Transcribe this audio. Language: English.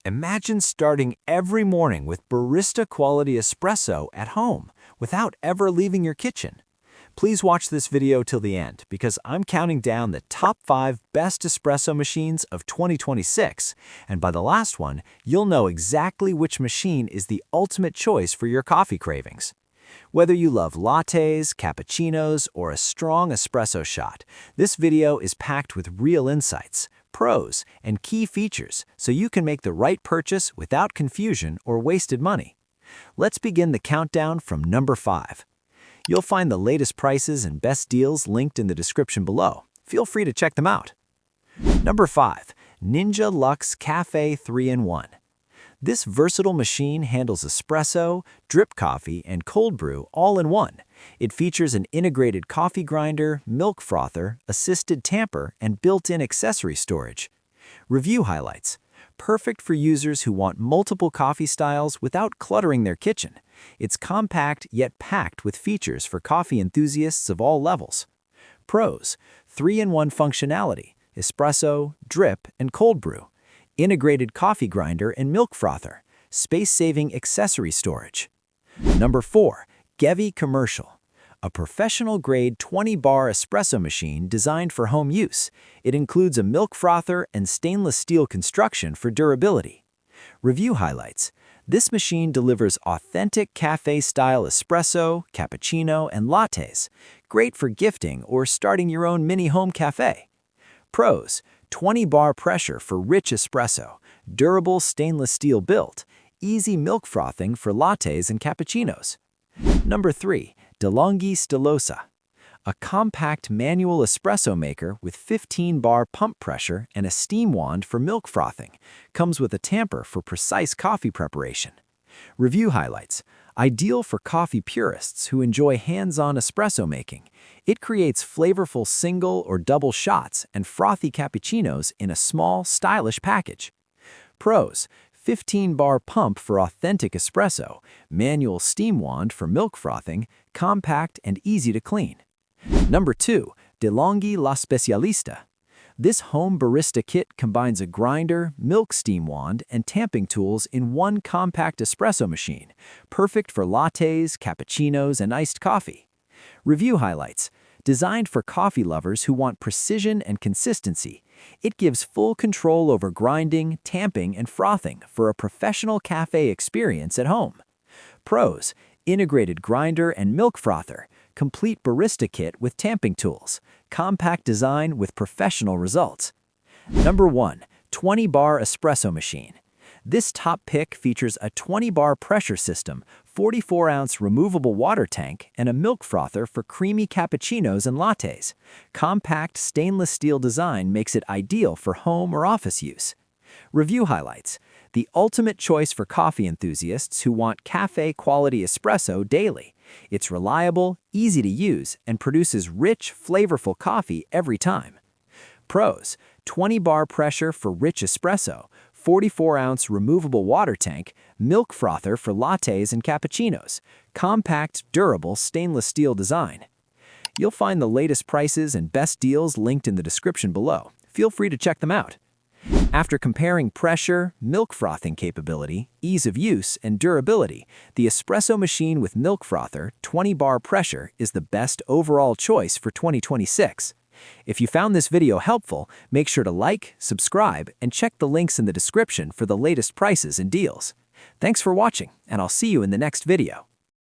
Imagine starting every morning with barista-quality espresso at home without ever leaving your kitchen. Please watch this video till the end because I'm counting down the top 5 best espresso machines of 2026, and by the last one, you'll know exactly which machine is the ultimate choice for your coffee cravings. Whether you love lattes, cappuccinos, or a strong espresso shot, this video is packed with real insights, pros, and key features so you can make the right purchase without confusion or wasted money. Let's begin the countdown from number 5. You'll find the latest prices and best deals linked in the description below. Feel free to check them out. Number 5. Ninja Luxe Cafe 3-in-1. This versatile machine handles espresso, drip coffee, and cold brew all in one. It features an integrated coffee grinder, milk frother, assisted tamper, and built-in accessory storage. Review highlights. Perfect for users who want multiple coffee styles without cluttering their kitchen. It's compact yet packed with features for coffee enthusiasts of all levels. Pros: 3-in-1 functionality, espresso, drip, and cold brew. Integrated coffee grinder and milk frother, space-saving accessory storage. Number 4. Gevi Commercial. A professional-grade 20-bar espresso machine designed for home use. It includes a milk frother and stainless steel construction for durability. Review highlights. This machine delivers authentic cafe-style espresso, cappuccino, and lattes. Great for gifting or starting your own mini home cafe. Pros: 20-bar pressure for rich espresso, durable stainless steel built, easy milk frothing for lattes and cappuccinos. Number 3. DeLonghi Stilosa. A compact manual espresso maker with 15-bar pump pressure and a steam wand for milk frothing. Comes with a tamper for precise coffee preparation. Review highlights. Ideal for coffee purists who enjoy hands-on espresso making. It creates flavorful single or double shots and frothy cappuccinos in a small, stylish package. Pros: 15-bar pump for authentic espresso, manual steam wand for milk frothing, compact and easy to clean. Number 2. DeLonghi La Specialista. This home barista kit combines a grinder, milk steam wand, and tamping tools in one compact espresso machine, perfect for lattes, cappuccinos, and iced coffee. Review highlights. Designed for coffee lovers who want precision and consistency, it gives full control over grinding, tamping, and frothing for a professional cafe experience at home. Pros: integrated grinder and milk frother, complete barista kit with tamping tools, compact design with professional results. Number 1. 20-bar espresso machine. This top pick features a 20-bar pressure system, 44-ounce removable water tank, and a milk frother for creamy cappuccinos and lattes. Compact stainless steel design makes it ideal for home or office use. Review highlights. The ultimate choice for coffee enthusiasts who want cafe-quality espresso daily. It's reliable, easy to use, and produces rich, flavorful coffee every time. Pros: 20-bar pressure for rich espresso, 44-ounce removable water tank, milk frother for lattes and cappuccinos, compact, durable stainless steel design. You'll find the latest prices and best deals linked in the description below. Feel free to check them out. After comparing pressure, milk frothing capability, ease of use, and durability, the espresso machine with milk frother 20-bar pressure is the best overall choice for 2026. If you found this video helpful, make sure to like, subscribe, and check the links in the description for the latest prices and deals. Thanks for watching, and I'll see you in the next video.